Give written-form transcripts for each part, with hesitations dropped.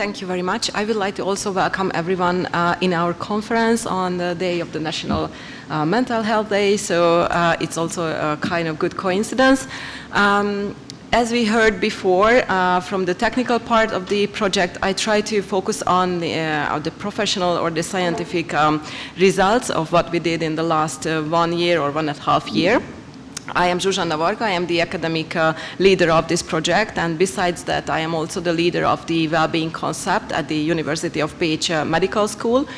Thank you very much. I would like to also welcome everyone in our conference on the day of the National Mental Health Day, so it's also a kind of good coincidence. As we heard before from the technical part of the project, I try to focus on the professional or the scientific results of what we did in the last 1 year or 1.5 years. I am Zsuzsanna Varga, I am the academic leader of this project, and besides that I am also the leader of the well-being concept at the University of Pécs Medical School.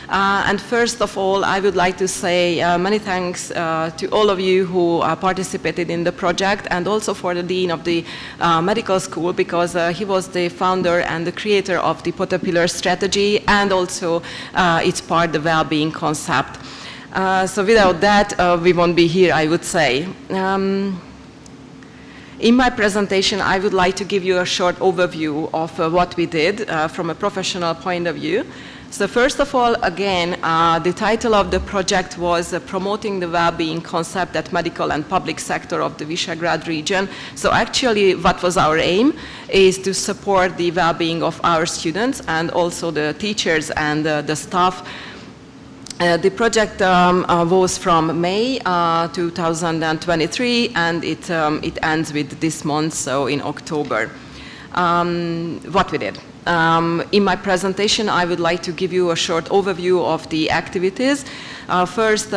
And first of all, I would like to say many thanks to all of you who participated in the project, and also for the Dean of the Medical School, because he was the founder and the creator of the Potapillar strategy, and also its part, the well-being concept. So without that, we won't be here, I would say. In my presentation, I would like to give you a short overview of what we did from a professional point of view. So first of all, again, the title of the project was Promoting the Well-being Concept at Medical and Public Sector of the Visegrad region. So actually, what was our aim is to support the well-being of our students and also the teachers and the staff. The project was from May 2023, and it ends with this month, so in October. What we did. In my presentation, I would like to give you a short overview of the activities. First,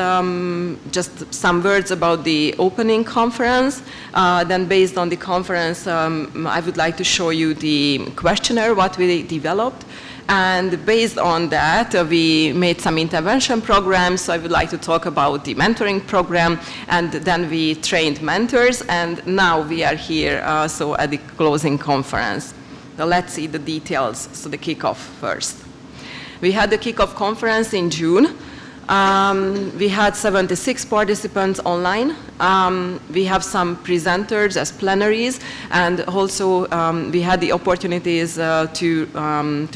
just some words about the opening conference. Then based on the conference, I would like to show you the questionnaire, what we developed. And based on that, we made some intervention programs. So I would like to talk about the mentoring program, and then we trained mentors, and now we are here so at the closing conference. So let's see the details. So the kickoff first. We had the kickoff conference in June. We had 76 participants online. We have some presenters as plenaries, and also we had the opportunities to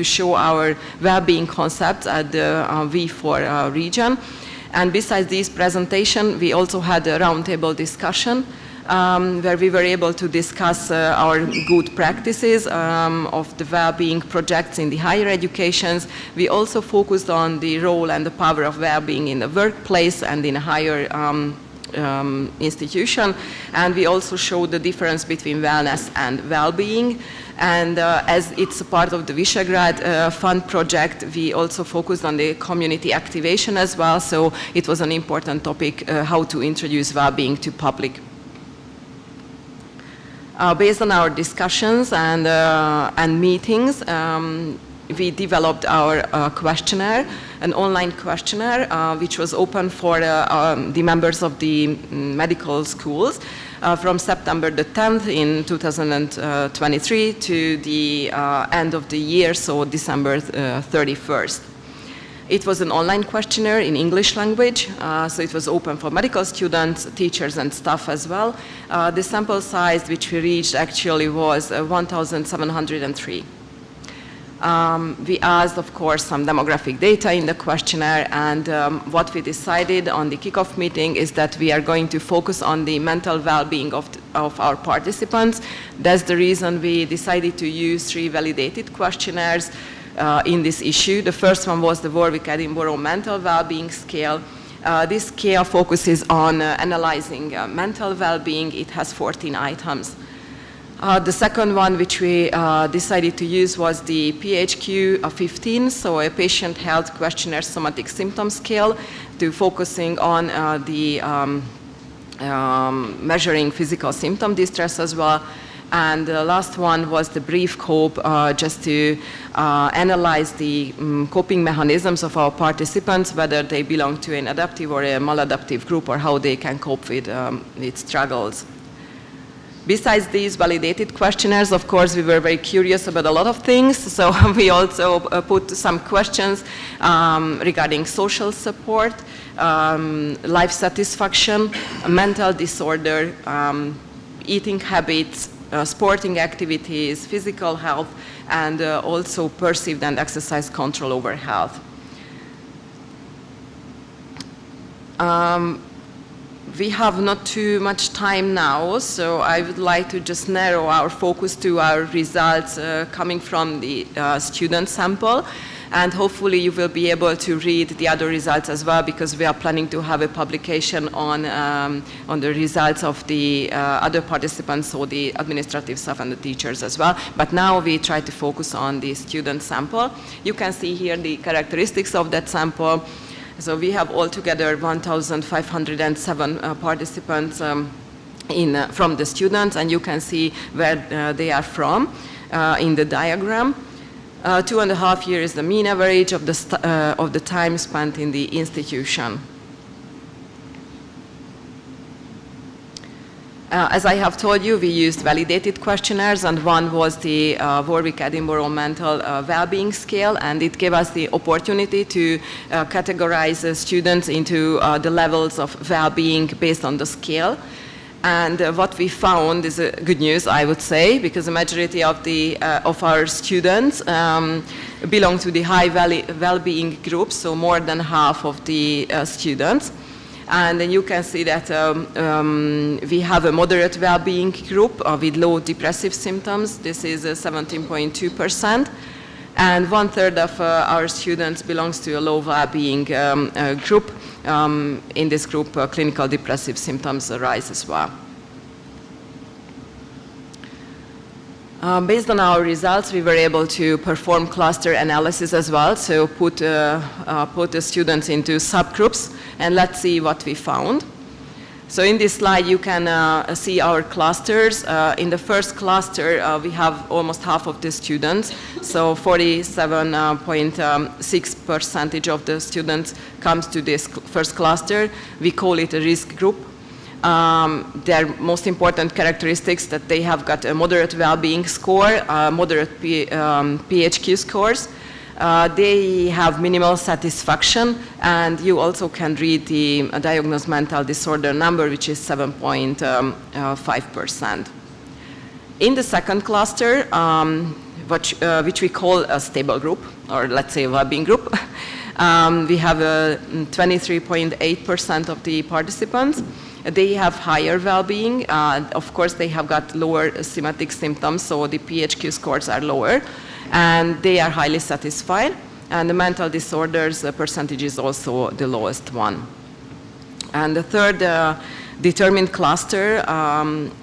show our well-being concepts at the V4 region. And besides this presentation, we also had a roundtable discussion where we were able to discuss our good practices of the well-being projects in the higher educations. We also focused on the role and the power of well-being in the workplace and in a higher institution. And we also showed the difference between wellness and well-being. And as it's a part of the Visegrad Fund project, we also focused on the community activation as well. So it was an important topic, how to introduce well-being to public. Based on our discussions and meetings, we developed our questionnaire, an online questionnaire, which was open for the members of the medical schools from September the 10th in 2023 to the end of the year, so December 31st. It was an online questionnaire in English language, so it was open for medical students, teachers, and staff as well. The sample size which we reached actually was 1,703. We asked, of course, some demographic data in the questionnaire, and what we decided on the kickoff meeting is that we are going to focus on the mental well-being of our participants. That's the reason we decided to use 3 validated questionnaires in this issue. The first one was the Warwick-Edinburgh Mental Wellbeing Scale. This scale focuses on analyzing mental well-being. It has 14 items. The second one, which we decided to use, was the PHQ 15, so a Patient Health Questionnaire Somatic Symptom Scale, to focusing on the measuring physical symptom distress as well. And the last one was the brief cope, just to analyze the coping mechanisms of our participants, whether they belong to an adaptive or a maladaptive group, or how they can cope with struggles. Besides these validated questionnaires, of course, we were very curious about a lot of things, so we also put some questions regarding social support, life satisfaction, mental disorder, eating habits, sporting activities, physical health, and also perceived and exercise control over health. We have not too much time now, so I would like to just narrow our focus to our results coming from the student sample. And hopefully you will be able to read the other results as well, because we are planning to have a publication on the results of the other participants, so the administrative staff and the teachers as well. But now we try to focus on the student sample. You can see here the characteristics of that sample. So we have altogether 1,507 participants from the students, and you can see where they are from in the diagram. 2.5 years is the mean average of the time spent in the institution. As I have told you, we used validated questionnaires, and one was the Warwick-Edinburgh Mental Wellbeing Scale, and it gave us the opportunity to categorize students into the levels of well-being based on the scale. And what we found is good news, I would say, because the majority of our students belong to the high well-being group, so more than half of the students. And then you can see that we have a moderate well-being group with low depressive symptoms. This is 17.2%. And 1/3 of our students belongs to a low well-being group. In this group, clinical depressive symptoms arise as well. Based on our results, we were able to perform cluster analysis as well, so put the students into subgroups, and let's see what we found. So in this slide, you can see our clusters. In the first cluster, we have almost half of the students, so 47.6% of the students comes to this first cluster. We call it a risk group. Their most important characteristics that they have got a moderate well-being score, moderate PHQ scores. They have minimal satisfaction, and you also can read the diagnosed mental disorder number, which is 7.5%. In the second cluster, which we call a stable group, or let's say a well-being group, we have 23.8% of the participants. They have higher well-being. Of course, they have got lower somatic symptoms, so the PHQ scores are lower, and they are highly satisfied. And the mental disorders percentage is also the lowest one. And the third determined cluster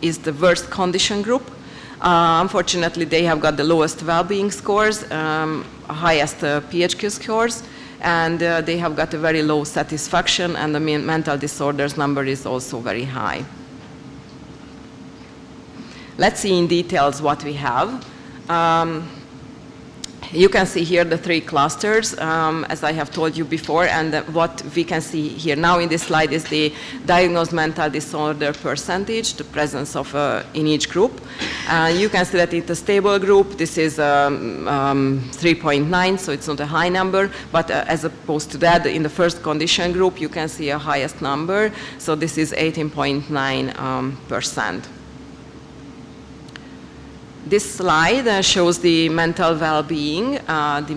is the worst condition group. Unfortunately, they have got the lowest well-being scores, highest PHQ scores, and they have got a very low satisfaction, and the mental disorders number is also very high. Let's see in details what we have. You can see here the three clusters, as I have told you before, and what we can see here now in this slide is the diagnosed mental disorder percentage, the presence of in each group. You can see that in the stable group, this is 3.9, so it's not a high number, but as opposed to that, in the first condition group, you can see a highest number, so this is 18.9%. This slide shows the mental well-being, the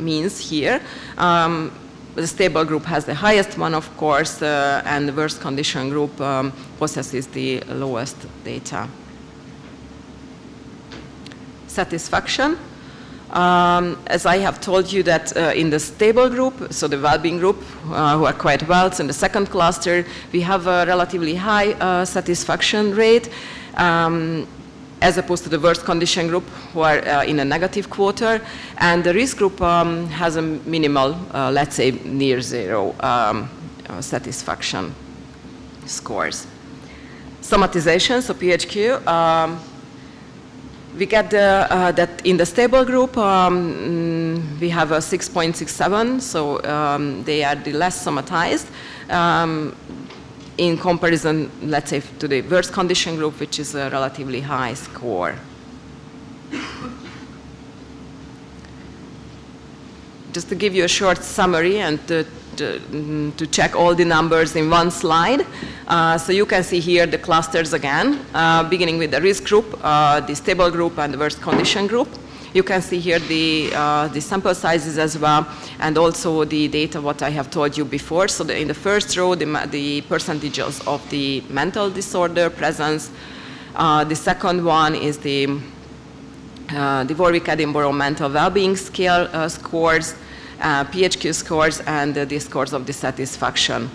means here. The stable group has the highest one, of course, and the worst condition group possesses the lowest data. Satisfaction. As I have told you that in the stable group, so the well-being group, who are quite well, so in the second cluster, we have a relatively high satisfaction rate, as opposed to the worst condition group, who are in a negative quarter. And the risk group has a minimal, let's say, near zero satisfaction scores. Somatization, so PHQ. We get that in the stable group, we have a 6.67, so they are the less somatized. In comparison, let's say, to the worst condition group, which is a relatively high score. Just to give you a short summary and to check all the numbers in one slide. So you can see here the clusters again, beginning with the risk group, the stable group, and the worst condition group. You can see here the sample sizes as well, and also the data what I have told you before. So in the first row, the percentages of the mental disorder presence. The second one is the Warwick-Edinburgh mental well-being scale scores, PHQ scores, and the scores of dissatisfaction.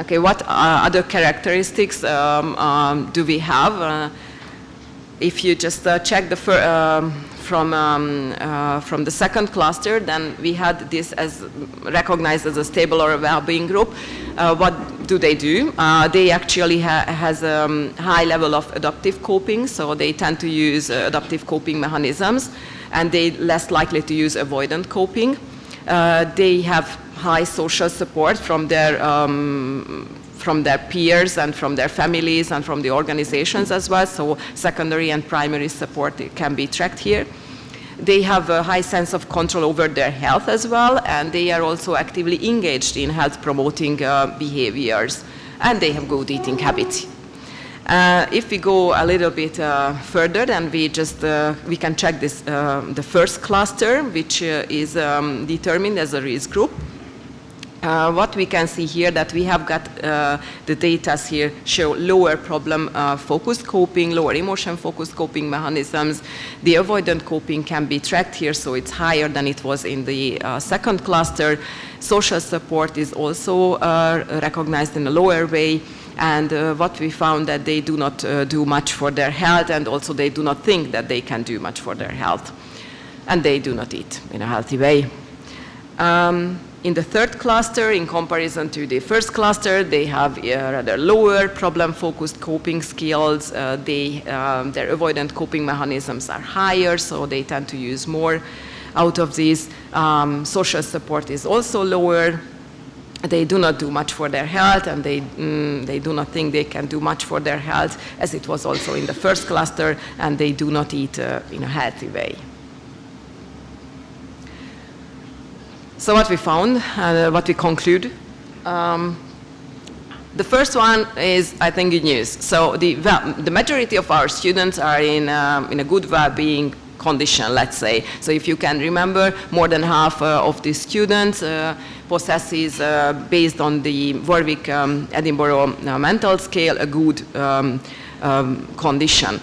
Okay, what other characteristics do we have? If you just check the from the second cluster, then we had this as recognized as a stable or a well-being group. What do? They actually has a high level of adaptive coping, so they tend to use adaptive coping mechanisms, and they less likely to use avoidant coping. They have high social support from their peers and from their families and from the organizations as well, so secondary and primary support can be tracked here. They have a high sense of control over their health as well, and they are also actively engaged in health-promoting behaviors, and they have good eating habits. If we go a little bit further, then we can check this the first cluster, which is determined as a risk group. What we can see here that we have got the data here show lower problem-focused coping, lower emotion-focused coping mechanisms. The avoidant coping can be tracked here, so it's higher than it was in the second cluster. Social support is also recognized in a lower way. And what we found that they do not do much for their health, and also they do not think that they can do much for their health. And they do not eat in a healthy way. In the third cluster, in comparison to the first cluster, they have rather lower problem-focused coping skills. Their avoidant coping mechanisms are higher, so they tend to use more out of these. Social support is also lower. They do not do much for their health, and they do not think they can do much for their health, as it was also in the first cluster, and they do not eat in a healthy way. So what we found, what we conclude, the first one is, I think, good news. So the majority of our students are in a good well-being condition, let's say. So if you can remember, more than half of the students possesses, based on the Warwick-Edinburgh mental scale, a good condition.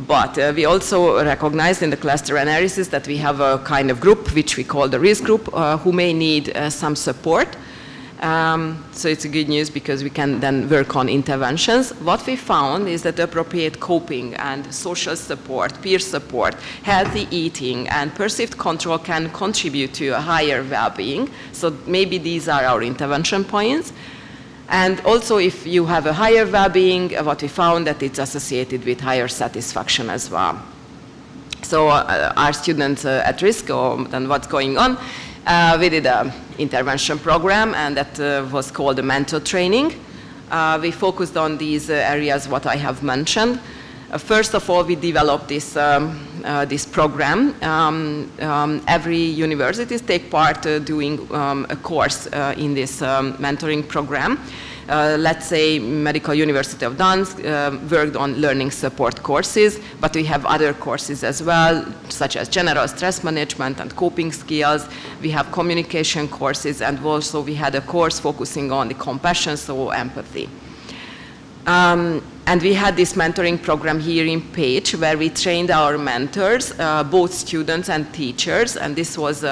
But we also recognized in the cluster analysis that we have a kind of group, which we call the risk group, who may need some support. So it's a good news because we can then work on interventions. What we found is that appropriate coping and social support, peer support, healthy eating, and perceived control can contribute to a higher well-being. So maybe these are our intervention points. And also, if you have a higher well-being, what we found that it's associated with higher satisfaction as well. So are students at risk, or then what's going on? We did an intervention program, and that was called the mentor training. We focused on these areas what I have mentioned. First of all, we developed this program. Every universities take part doing a course in this mentoring program. Let's say Medical University of Dansk worked on learning support courses, but we have other courses as well, such as general stress management and coping skills. We have communication courses, and also we had a course focusing on the compassion, so empathy. And we had this mentoring program here in Pécs, where we trained our mentors, both students and teachers, and this was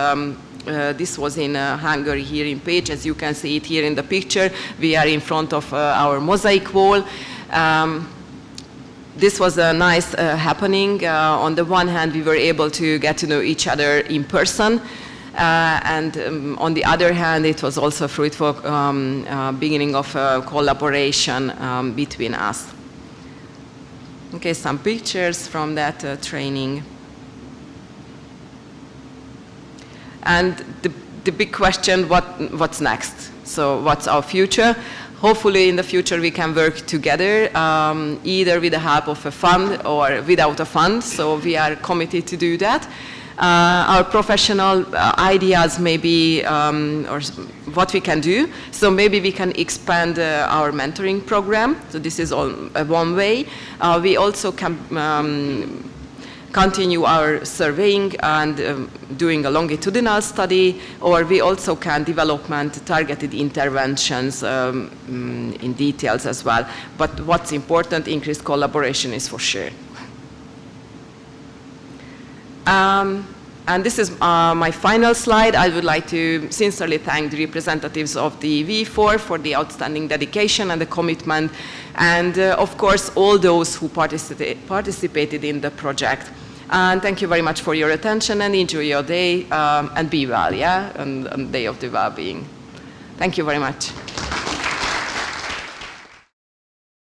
in Hungary, here in Pécs. As you can see it here in the picture, we are in front of our mosaic wall. This was a nice happening. On the one hand, we were able to get to know each other in person, and on the other hand, it was also a fruitful beginning of collaboration between us. Okay, some pictures from that training. And the big question, what's next? So what's our future? Hopefully in the future we can work together, either with the help of a fund or without a fund, so we are committed to do that. our professional ideas maybe, or what we can do. So maybe we can expand our mentoring program. So this is all one way. We also can continue our surveying and doing a longitudinal study, or we also can develop targeted interventions in details as well. But what's important, increased collaboration is for sure. And this is my final slide. I would like to sincerely thank the representatives of the V4 for the outstanding dedication and the commitment, and of course all those who participated in the project. And thank you very much for your attention, and enjoy your day, and be well, yeah, and day of the well-being. Thank you very much.